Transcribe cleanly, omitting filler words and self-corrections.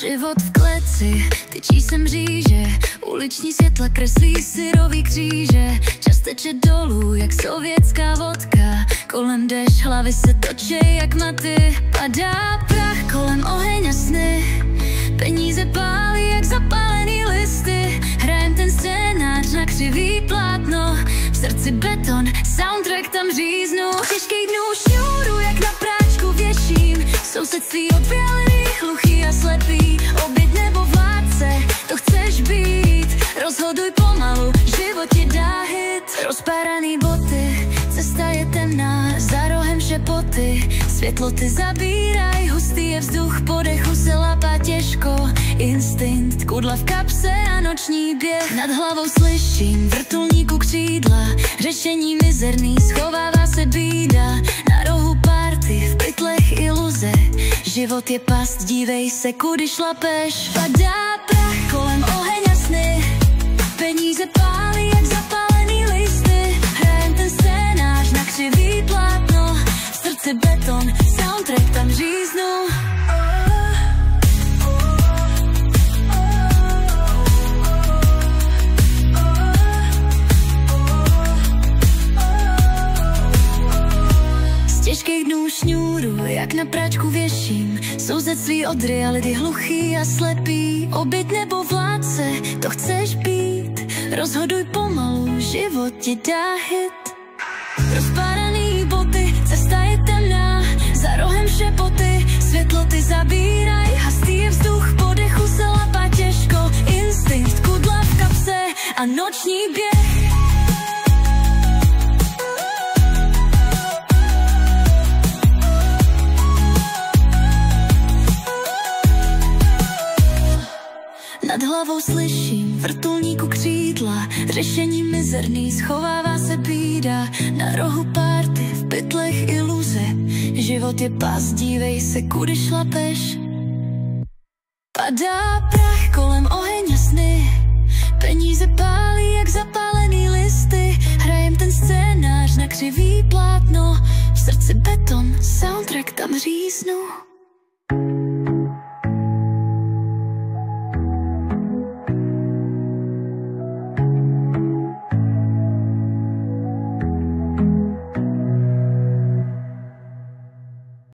Život v kleci, tyčí se mříže, uliční světla kreslí syrový kříže. Čas teče dolů, jak sovětská vodka, kolem déšť, hlavy se točej jak maty. Padá prach kolem oheň a sny, peníze pálí jak zapálený listy. Hrajem ten scénář na křivý plátno, v srdci beton, soundtrack tam říznu. Těžkých dnů šňůru jak na práčku věším, sousedství odvělený, hluchý a slepý. Oběť nebo vládce, to chceš být, rozhoduj pomalu, život ti dá hit. Rozpáraný boty, cesta je temná, za rohem šepoty, světlo ty zabíraj, hustý je vzduch, po dechu se lapá těžko. Instinkt, kudla v kapse a noční běh, nad hlavou slyším vrtulníku křídla, řešení mizerný, schovává se bída. Na rohu party, v pytlech iluze, život je past, dívej se, kudy šlapeš. Padá prach kolem oheň a sny, peníze pálí jak zapálený listy. Hrajem ten scénář na křivý plátno, v srdci beton, soundtrack tam říznu. Těžkých dnů šňůru, jak na práčku věším, sousedství od reality, hluchý a slepý. Oběť nebo vládce, to chceš být, rozhoduj pomalu, život ti dá hit. Rozpáraný boty, cesta je temná, za rohem šepoty, světlo ty zabíraj, hastý je vzduch, po dechu se lapá těžko. Instinkt, kudla v kapse a noční běh. Nad hlavou slyším vrtulníku křídla, řešení mizerný, schovává se bída. Na rohu party, v pytlech iluze, život je past, dívej se, kudy šlapeš. Padá prach kolem oheň a sny, peníze pálí jak zapálený listy. Hrajem ten scénář na křivý plátno, v srdci beton, soundtrack tam říznu.